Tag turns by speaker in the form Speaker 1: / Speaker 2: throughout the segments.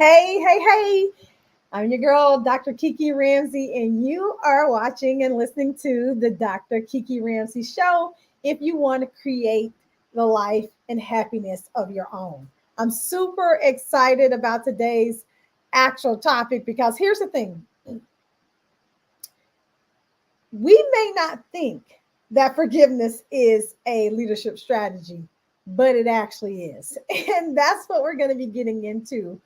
Speaker 1: Hey. I'm your girl, Dr. Kiki Ramsey, and you are watching and listening to the Dr. Kiki Ramsey Show if you want to create the life and happiness of your own. I'm super excited about today's actual topic because here's the thing: we may not think that forgiveness is a leadership strategy, but it actually is. And that's what we're going to be getting into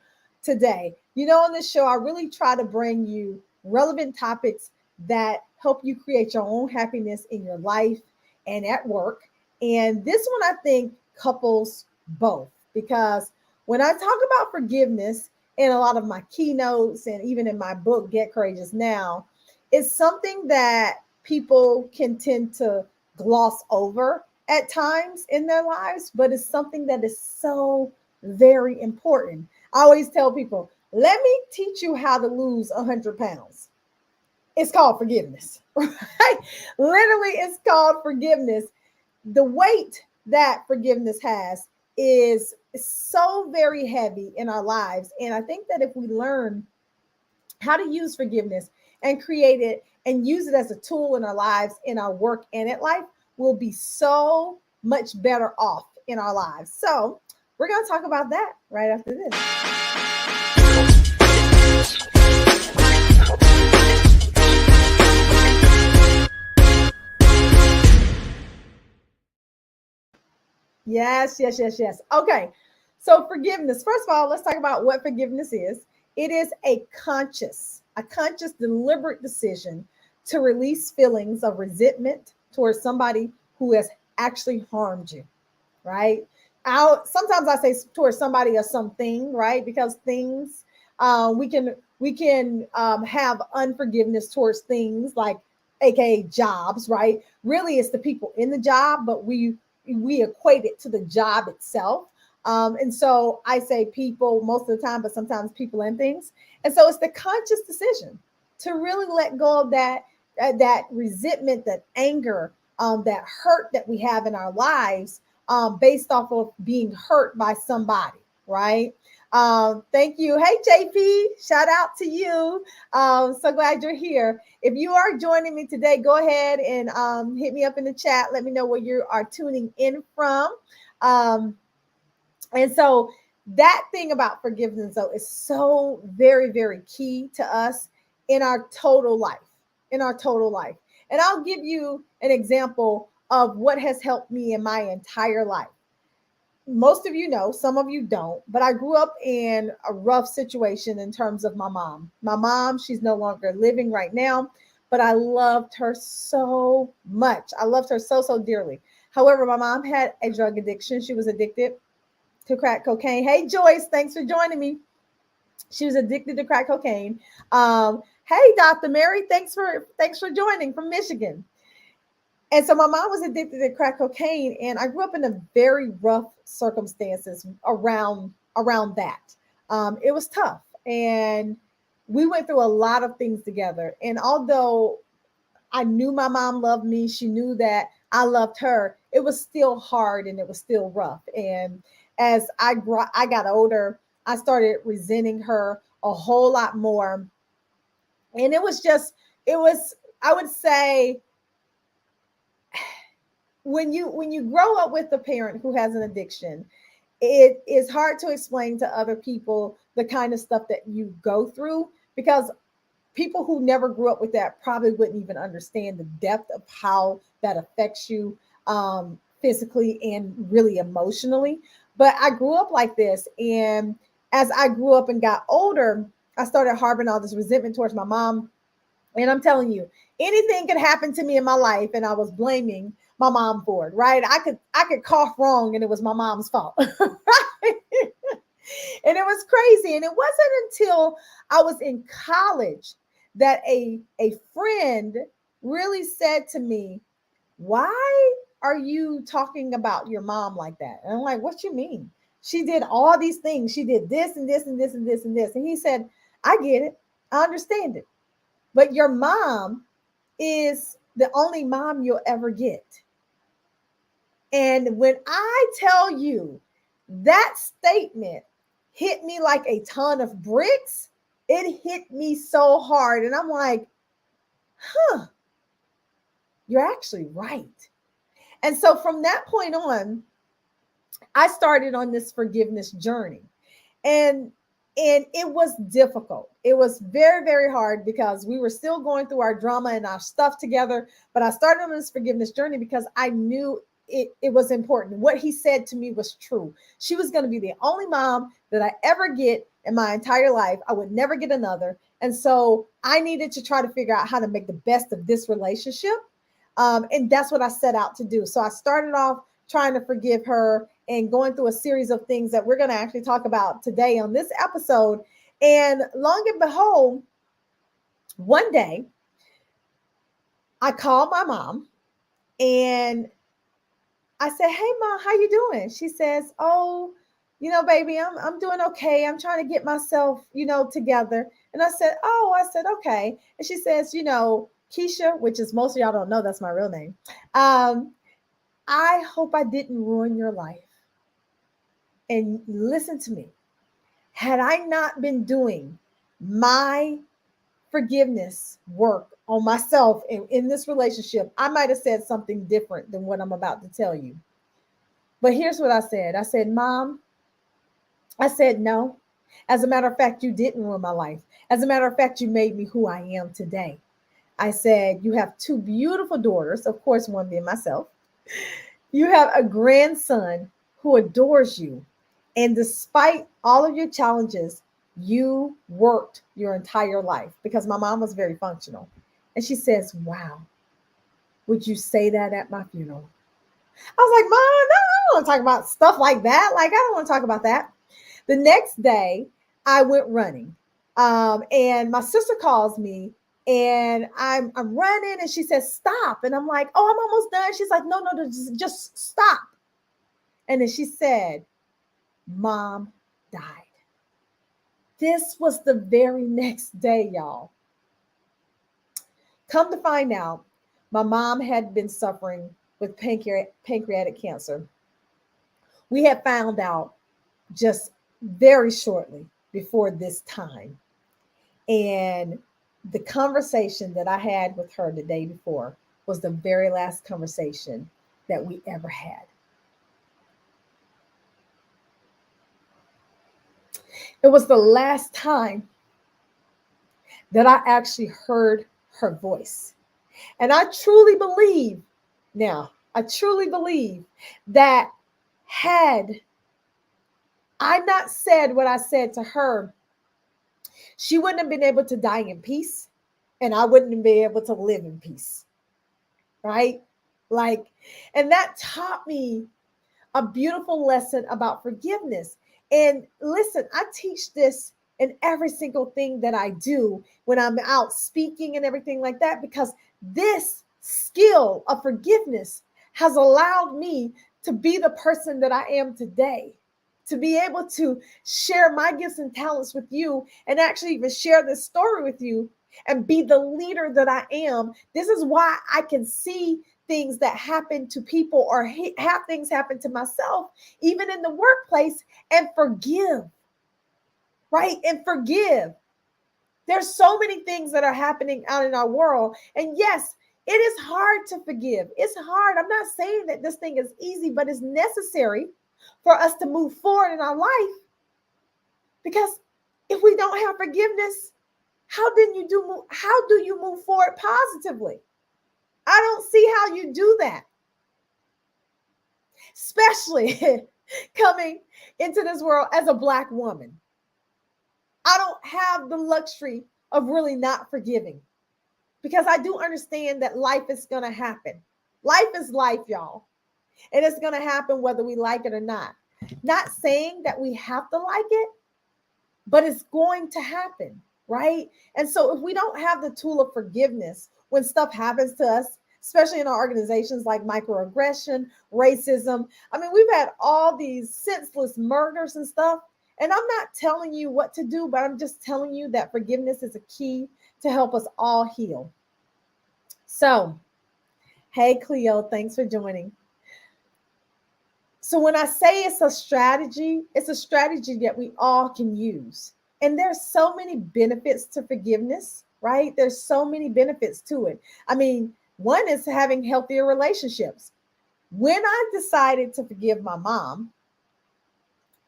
Speaker 1: today. On this show, I really try to bring you relevant topics that help you create your own happiness in your life and at work. And this one, I think, couples both because when I talk about forgiveness in a lot of my keynotes and even in my book, Get Courageous Now, it's something that people can tend to gloss over at times in their lives, but it's something that is so very important. I always tell people, let me teach you how to lose 100 pounds. It's called forgiveness, right? Literally, it's called forgiveness. The weight that forgiveness has is so very heavy in our lives. And I think that if we learn how to use forgiveness and create it and use it as a tool in our lives, in our work, and at life, we'll be so much better off in our lives. So we're going to talk about that right after this. Yes. Okay. So forgiveness. First of all, let's talk about what forgiveness is. It is a conscious, deliberate decision to release feelings of resentment towards somebody who has actually harmed you, right? Sometimes I say towards somebody or something, right? Because things we can have unforgiveness towards things like aka jobs, right? Really it's the people in the job, but we equate it to the job itself. And so I say people most of the time, but sometimes people and things. And so it's the conscious decision to really let go of that resentment, that anger, that hurt that we have in our lives, based off of being hurt by somebody, right? Thank you. Hey, JP, shout out to you. So glad you're here. If you are joining me today, go ahead and hit me up in the chat. Let me know where you are tuning in from. And so that thing about forgiveness, though, is so very, very key to us in our total life, And I'll give you an example of what has helped me in my entire life. Most of you know, some of you don't, but I grew up in a rough situation in terms of my mom. My mom, she's no longer living right now, but I loved her so much. I loved her so dearly. However, my mom had a drug addiction. She was addicted to crack cocaine. Hey, Joyce, thanks for joining me. She was addicted to crack cocaine. Hey, Dr. Mary, thanks for joining from Michigan. And so my mom was addicted to crack cocaine, and I grew up in a very rough circumstances around that. It was tough, and we went through a lot of things together. And although I knew my mom loved me, she knew that I loved her, it was still hard and it was still rough. And as I got older, I started resenting her a whole lot more. And it was, I would say, when you grow up with a parent who has an addiction, it is hard to explain to other people the kind of stuff that you go through, because people who never grew up with that probably wouldn't even understand the depth of how that affects you, physically and really emotionally. But I grew up like this. And as I grew up and got older, I started harboring all this resentment towards my mom. And I'm telling you, anything could happen to me in my life, and I was blaming my mom for it, right? I could cough wrong and it was my mom's fault. Right? And it was crazy. And it wasn't until I was in college that a friend really said to me, "Why are you talking about your mom like that?" And I'm like, "What you mean? She did all these things. She did this and this and this and this and this." And he said, "I get it. I understand it. But your mom is the only mom you'll ever get." And when I tell you that statement hit me like a ton of bricks. It hit me so hard. And I'm like, you're actually right. And so from that point on, I started on this forgiveness journey. And it was difficult. It was very, very hard because we were still going through our drama and our stuff together. But I started on this forgiveness journey because I knew it was important. What he said to me was true. She was going to be the only mom that I ever get in my entire life. I would never get another. And so I needed to try to figure out how to make the best of this relationship. And that's what I set out to do. So I started off trying to forgive her and going through a series of things that we're going to actually talk about today on this episode. And long and behold, one day I called my mom and I said, "Hey mom, how you doing?" She says, "Oh, baby, I'm doing okay. I'm trying to get myself, together." And I said, "Oh," I said, "Okay." And she says, "Keisha," which is, most of y'all don't know that's my real name. I hope I didn't ruin your life. And listen to me. Had I not been doing my forgiveness work on myself in this relationship, I might have said something different than what I'm about to tell you. But here's what I said. I said, "Mom," I said, "no. As a matter of fact, you didn't ruin my life. As a matter of fact, you made me who I am today." I said, "You have two beautiful daughters," of course, one being myself. "You have a grandson who adores you. And despite all of your challenges, you worked your entire life," because my mom was very functional. And she says, "Wow, would you say that at my funeral?" I was like, "Mom, no, I don't want to talk about stuff like that. Like, I don't want to talk about that." The next day, I went running. And my sister calls me and I'm running and she says, "Stop." And I'm like, "Oh, I'm almost done." She's like, "No, no, just stop." And then she said, "Mom died." This was the very next day, y'all. Come to find out, my mom had been suffering with pancreatic cancer. We had found out just very shortly before this time. And the conversation that I had with her the day before was the very last conversation that we ever had. It was the last time that I actually heard her voice. And I truly believe that had I not said what I said to her, she wouldn't have been able to die in peace and I wouldn't be able to live in peace. Right? And that taught me a beautiful lesson about forgiveness. And listen, I teach this in every single thing that I do when I'm out speaking and everything like that, because this skill of forgiveness has allowed me to be the person that I am today, to be able to share my gifts and talents with you and actually even share this story with you and be the leader that I am. This is why I can see things that happen to people or have things happen to myself, even in the workplace, and forgive, right? And forgive. There's so many things that are happening out in our world. And yes, it is hard to forgive. It's hard. I'm not saying that this thing is easy, but it's necessary for us to move forward in our life. Because if we don't have forgiveness, how do you move forward positively? I don't see how you do that. Especially coming into this world as a Black woman. I don't have the luxury of really not forgiving, because I do understand that life is going to happen. Life is life, y'all. And it's going to happen whether we like it or not. Not saying that we have to like it, but it's going to happen, right? And so if we don't have the tool of forgiveness when stuff happens to us, especially in our organizations like microaggression, racism. I mean, we've had all these senseless murders and stuff. And I'm not telling you what to do, but I'm just telling you that forgiveness is a key to help us all heal. So, hey, Cleo, thanks for joining. So when I say it's a strategy that we all can use. And there's so many benefits to forgiveness, right? There's so many benefits to it. I mean, one is having healthier relationships. When I decided to forgive my mom,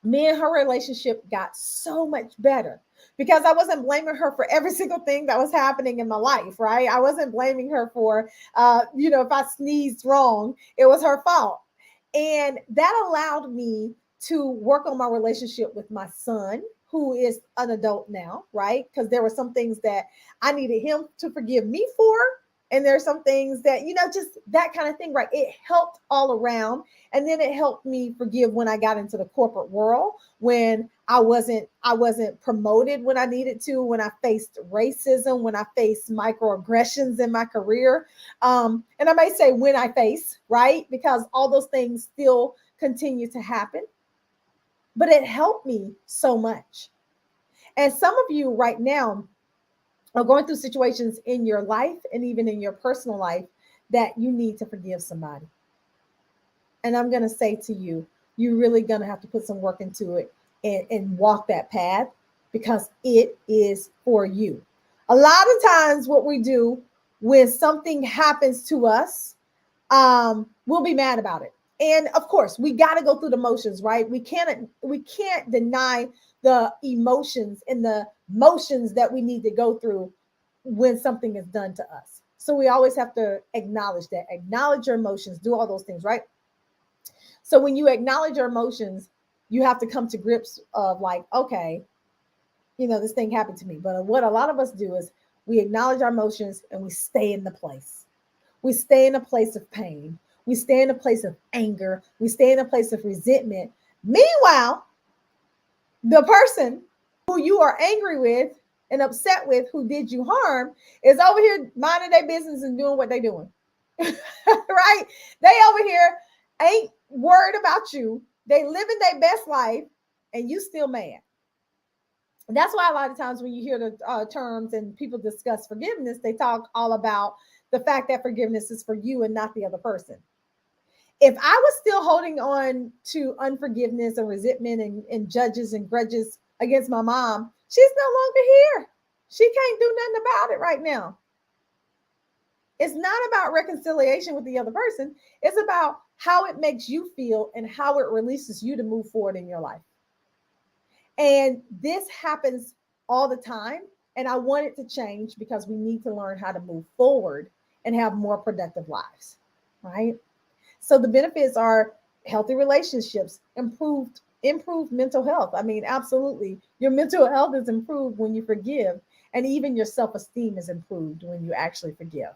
Speaker 1: me and her relationship got so much better because I wasn't blaming her for every single thing that was happening in my life, right? I wasn't blaming her for, if I sneezed wrong, it was her fault. And that allowed me to work on my relationship with my son, who is an adult now, right? Because there were some things that I needed him to forgive me for. And there's some things that, just that kind of thing, right? It helped all around. And then it helped me forgive when I got into the corporate world, when I wasn't promoted when I needed to, when I faced racism, when I faced microaggressions in my career. And I may say when I face, right? Because all those things still continue to happen. But it helped me so much. And some of you right now are going through situations in your life and even in your personal life that you need to forgive somebody. And I'm going to say to you, you're really going to have to put some work into it and walk that path because it is for you. A lot of times, what we do when something happens to us, we'll be mad about it. And of course, we got to go through the motions, right? We can't deny the emotions and the motions that we need to go through when something is done to us. So we always have to acknowledge your emotions, do all those things, right? So when you acknowledge your emotions, you have to come to grips of like, okay, this thing happened to me. But what a lot of us do is we acknowledge our emotions and we stay in the place. We stay in a place of pain. We stay in a place of anger. We stay in a place of resentment. Meanwhile, the person who you are angry with and upset with, who did you harm, is over here minding their business and doing what they're doing. Right? They over here ain't worried about you. They living their best life and you still mad. And that's why a lot of times when you hear the terms and people discuss forgiveness, they talk all about the fact that forgiveness is for you and not the other person. If I was still holding on to unforgiveness and resentment and judges and grudges against my mom, she's no longer here. She can't do nothing about it right now. It's not about reconciliation with the other person. It's about how it makes you feel and how it releases you to move forward in your life. And this happens all the time. And I want it to change because we need to learn how to move forward and have more productive lives, right? So the benefits are healthy relationships, improved mental health. I mean, absolutely. Your mental health is improved when you forgive, and even your self-esteem is improved when you actually forgive.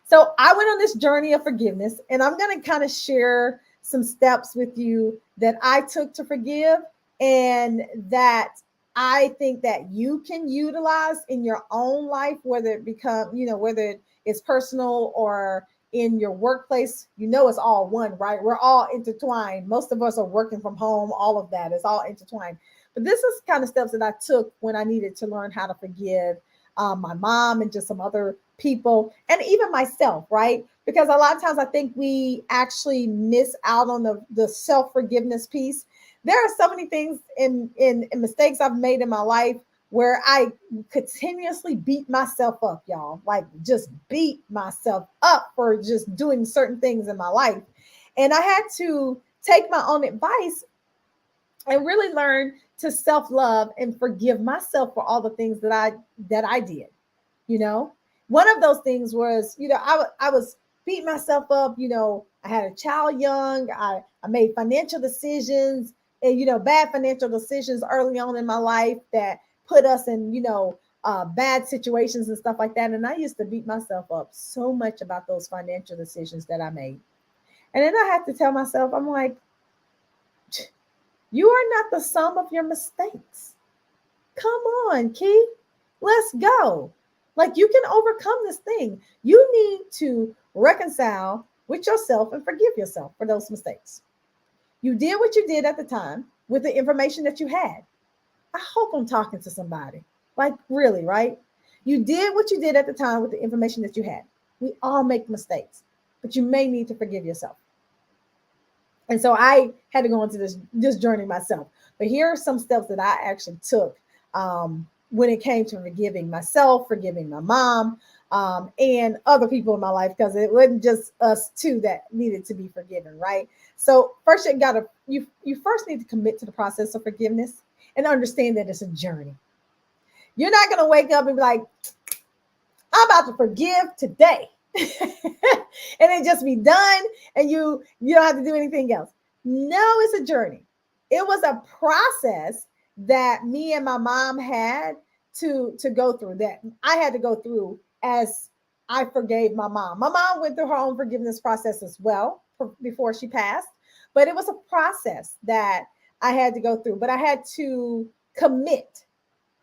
Speaker 1: So I went on this journey of forgiveness, and I'm going to kind of share some steps with you that I took to forgive and that I think that you can utilize in your own life, whether it become, whether it's personal or in your workplace. It's all one, right? We're all intertwined. Most of us are working from home, all of that is all intertwined. But this is kind of steps that I took when I needed to learn how to forgive my mom and just some other people and even myself, right? Because a lot of times I think we actually miss out on the self-forgiveness piece. There are so many things in mistakes I've made in my life where I continuously beat myself up, y'all, like just beat myself up for just doing certain things in my life. And I had to take my own advice and really learn to self-love and forgive myself for all the things that I did. One of those things was, I was beating myself up. I had a child young. I made financial decisions and, bad financial decisions early on in my life that put us in, bad situations and stuff like that. And I used to beat myself up so much about those financial decisions that I made. And then I had to tell myself, I'm like, you are not the sum of your mistakes. Come on, Key. Let's go. Like, you can overcome this thing. You need to reconcile with yourself and forgive yourself for those mistakes. You did what you did at the time with the information that you had. I hope I'm talking to somebody. Like, really, right? You did what you did at the time with the information that you had. We all make mistakes, but you may need to forgive yourself. And so I had to go into this journey myself. But here are some steps that I actually took when it came to forgiving myself, forgiving my mom, and other people in my life, because it wasn't just us two that needed to be forgiven, right? So first, you first need to commit to the process of forgiveness and understand that it's a journey. You're not gonna wake up and be like, I'm about to forgive today. And it just be done, and you don't have to do anything else. No, it's a journey. It was a process that me and my mom had to go through, that I had to go through as I forgave my mom. My mom went through her own forgiveness process as well before she passed, but it was a process that I had to go through. But I had to commit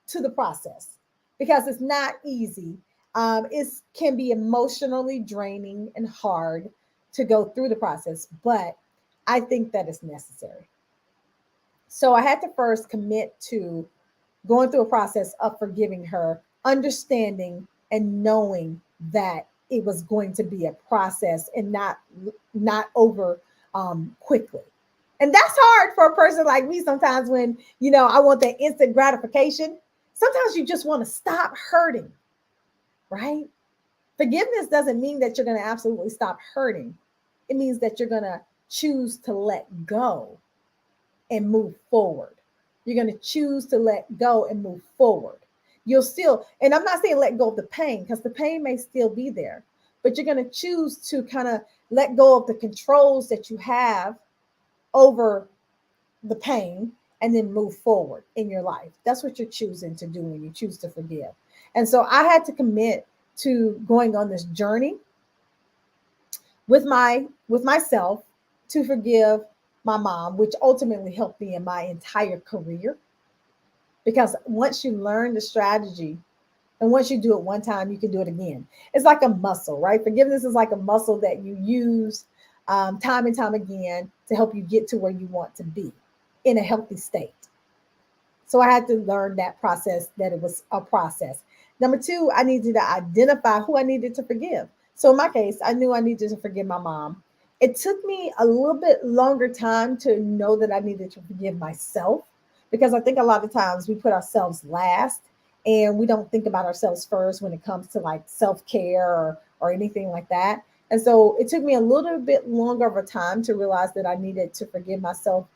Speaker 1: to the process because it's not easy. It can be emotionally draining and hard to go through the process, but I think that is necessary. So I had to first commit to going through a process of forgiving her, understanding and knowing that it was going to be a process and not over quickly. And that's hard for a person like me sometimes, when I want that instant gratification. Sometimes you just want to stop hurting, right? Forgiveness doesn't mean that you're going to absolutely stop hurting. It means that you're going to choose to let go and move forward. You're going to choose to let go and move forward. You'll still, and I'm not saying let go of the pain, because the pain may still be there, but you're going to choose to kind of let go of the controls that you have over the pain and then move forward in your life. That's what you're choosing to do when you choose to forgive. And so I had to commit to going on this journey with myself to forgive my mom, which ultimately helped me in my entire career. Because once you learn the strategy, and once you do it one time, you can do it again. It's like a muscle, right? Forgiveness is like a muscle that you use time and time again to help you get to where you want to be in a healthy state. So I had to learn that process, that it was a process. Number two, I needed to identify who I needed to forgive. So in my case, I knew I needed to forgive my mom. It took me a little bit longer time to know that I needed to forgive myself, because I think a lot of times we put ourselves last and we don't think about ourselves first when it comes to like self-care or anything like that. And so it took me a little bit longer of a time to realize that I needed to forgive myself,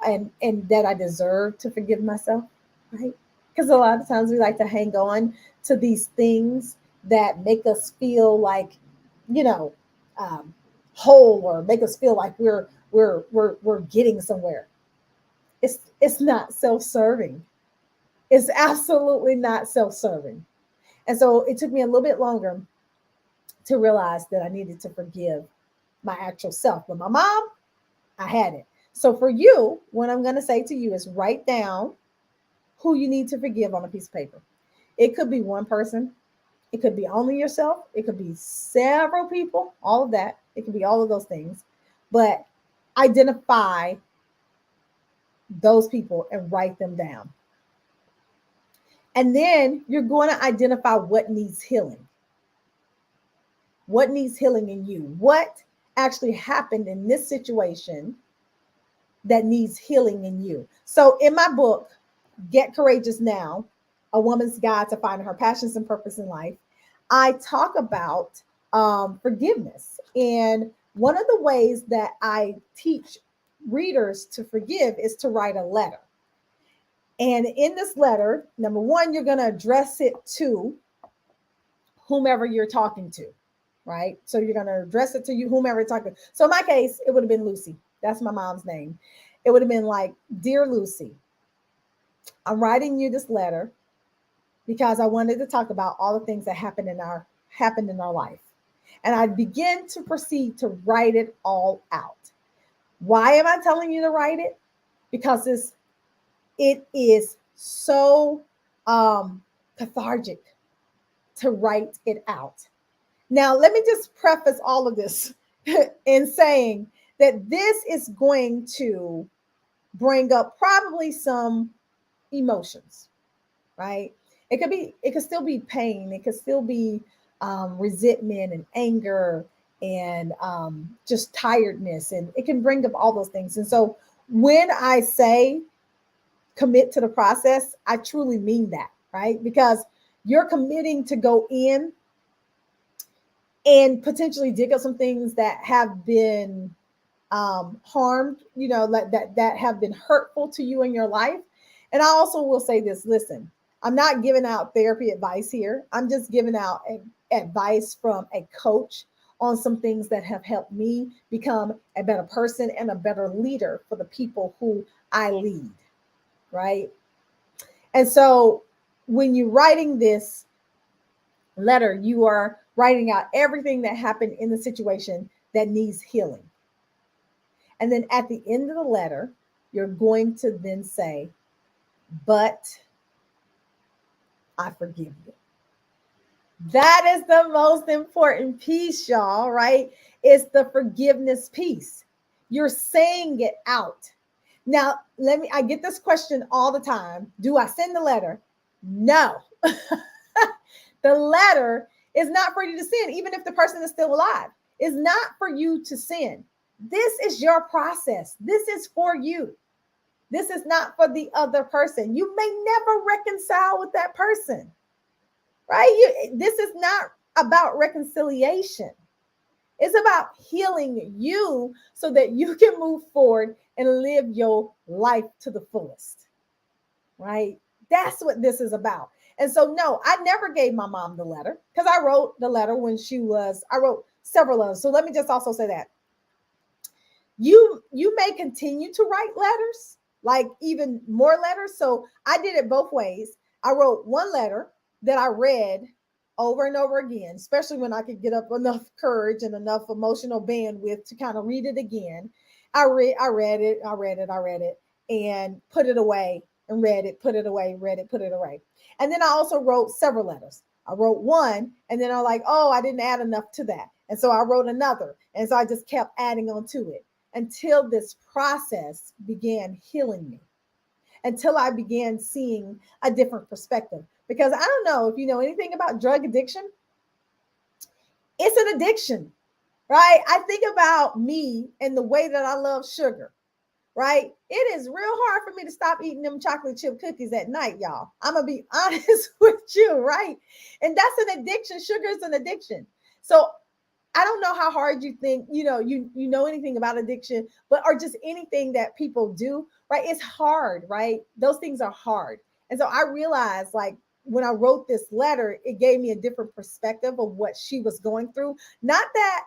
Speaker 1: and that I deserve to forgive myself, right? Because a lot of times we like to hang on to these things that make us feel like, you know, um, whole, or make us feel like we're getting somewhere. It's not self-serving. It's absolutely not self-serving. And so it took me a little bit longer to realize that I needed to forgive my actual self. But my mom, I had it. So for you, what I'm going to say to you is write down who you need to forgive on a piece of paper. It could be one person, it could be only yourself, it could be several people, all of that. It could be all of those things. But identify those people and write them down. And then you're going to identify what needs healing. What needs healing in you? What actually happened in this situation that needs healing in you? So in my book, Get Courageous Now, A Woman's Guide to Finding Her Passions and Purpose in Life, I talk about forgiveness. And one of the ways that I teach readers to forgive is to write a letter. And in this letter, number one, you're going to address it to whomever you're talking to, right? So you're going to address it to you, whomever you're talking to. So in my case, it would have been Lucy. That's my mom's name. It would have been like, Dear Lucy, I'm writing you this letter because I wanted to talk about all the things that happened in our life. And I begin to proceed to write it all out. Why am I telling you to write it? Because it is so cathartic to write it out. Now, let me just preface all of this in saying that this is going to bring up probably some emotions, right? It could still be pain. It could still be resentment and anger and just tiredness, and it can bring up all those things. And so when I say commit to the process, I truly mean that, right? Because you're committing to go in and potentially dig up some things that have been harmed, that have been hurtful to you in your life. And I also will say this: listen, I'm not giving out therapy advice here. I'm just giving out advice from a coach on some things that have helped me become a better person and a better leader for the people who I lead, right? And so when you're writing this letter, you are writing out everything that happened in the situation that needs healing. And then at the end of the letter, you're going to then say, but I forgive you. That is the most important piece, y'all, right? It's the forgiveness piece. You're saying it out. Now, I get this question all the time. Do I send the letter? No. The letter is not for you to send, even if the person is still alive. It's not for you to send. This is your process. This is for you. This is not for the other person. You may never reconcile with that person, right? This is not about reconciliation. It's about healing you so that you can move forward and live your life to the fullest, right? That's what this is about. And so, no, I never gave my mom the letter, because I wrote the letter I wrote several letters. So let me just also say that you may continue to write letters, like even more letters. So I did it both ways. I wrote one letter that I read over and over again, especially when I could get up enough courage and enough emotional bandwidth to kind of read it again. I read it, and put it away, and read it, put it away, read it, put it away. And then I also wrote several letters. I wrote one, and then I'm like, oh, I didn't add enough to that. And so I wrote another. And so I just kept adding on to it until this process began healing me, until I began seeing a different perspective. Because I don't know if you know anything about drug addiction. It's an addiction, right? I think about me and the way that I love sugar, right? It is real hard for me to stop eating them chocolate chip cookies at night, y'all. I'm going to be honest with you, right? And that's an addiction. Sugar is an addiction. So I don't know how hard you think, you know anything about addiction, or just anything that people do, right? It's hard, right? Those things are hard. And so I realized, like, when I wrote this letter, it gave me a different perspective of what she was going through. Not that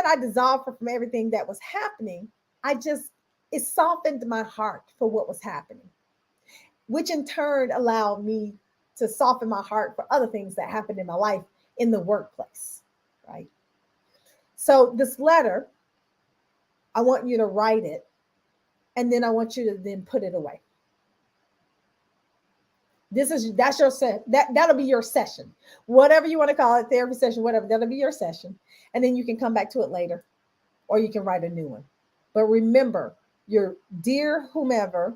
Speaker 1: I dissolved her from everything that was happening. It softened my heart for what was happening, which in turn allowed me to soften my heart for other things that happened in my life in the workplace, right? So this letter, I want you to write it, and then I want you to then put it away. That's your set. That'll be your session, whatever you want to call it, therapy session, whatever. That'll be your session, and then you can come back to it later, or you can write a new one. But remember, your dear whomever,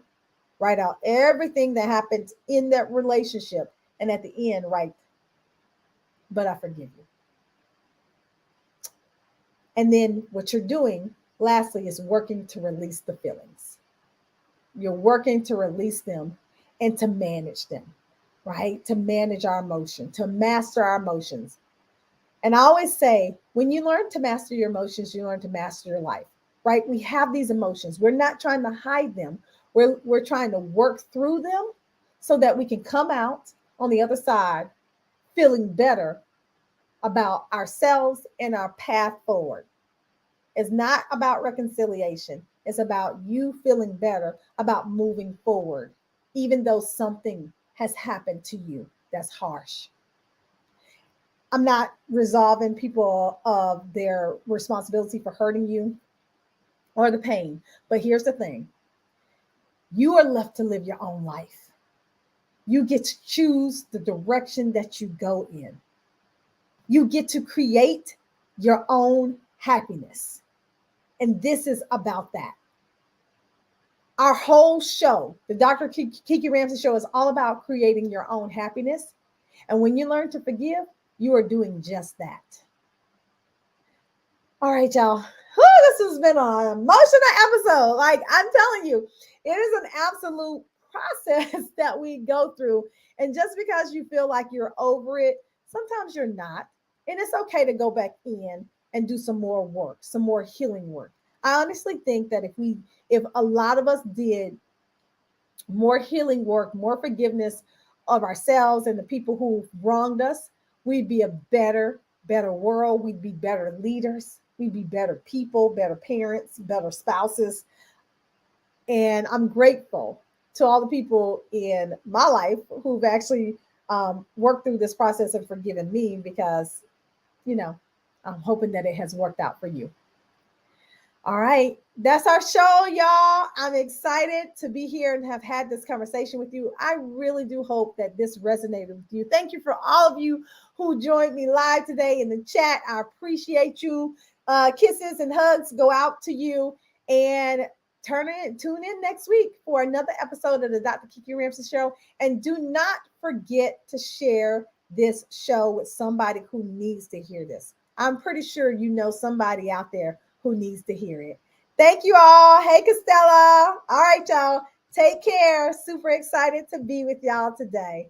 Speaker 1: write out everything that happened in that relationship, and at the end, write, "But I forgive you." And then what you're doing, lastly, is working to release the feelings. You're working to release them and to manage them, right? To manage our emotion, to master our emotions. And I always say, when you learn to master your emotions, you learn to master your life, right? We have these emotions. We're not trying to hide them. We're trying to work through them so that we can come out on the other side feeling better about ourselves and our path forward. It's not about reconciliation. It's about you feeling better about moving forward, even though something has happened to you that's harsh. I'm not absolving people of their responsibility for hurting you or the pain. But here's the thing: you are left to live your own life. You get to choose the direction that you go in. You get to create your own happiness. And this is about that. Our whole show, the Dr. Kiki Ramsey Show, is all about creating your own happiness. And when you learn to forgive, you are doing just that. All right, y'all. This has been an emotional episode. Like I'm telling you, it is an absolute process that we go through. And just because you feel like you're over it, sometimes you're not. And it's okay to go back in and do some more work, some more healing work. I honestly think that if a lot of us did more healing work, more forgiveness of ourselves and the people who wronged us, we'd be a better world. We'd be better leaders. We'd be better people, better parents, better spouses. And I'm grateful to all the people in my life who've actually worked through this process and forgiven me because, you know, I'm hoping that it has worked out for you. All right. That's our show, y'all. I'm excited to be here and have had this conversation with you. I really do hope that this resonated with you. Thank you for all of you who joined me live today in the chat. I appreciate you. Kisses and hugs go out to you. And tune in next week for another episode of the Dr. Kiki Ramsey Show. And do not forget to share this show with somebody who needs to hear this. I'm pretty sure you know somebody out there who needs to hear it. Thank you all. Hey, Costella. All right, y'all. Take care. Super excited to be with y'all today.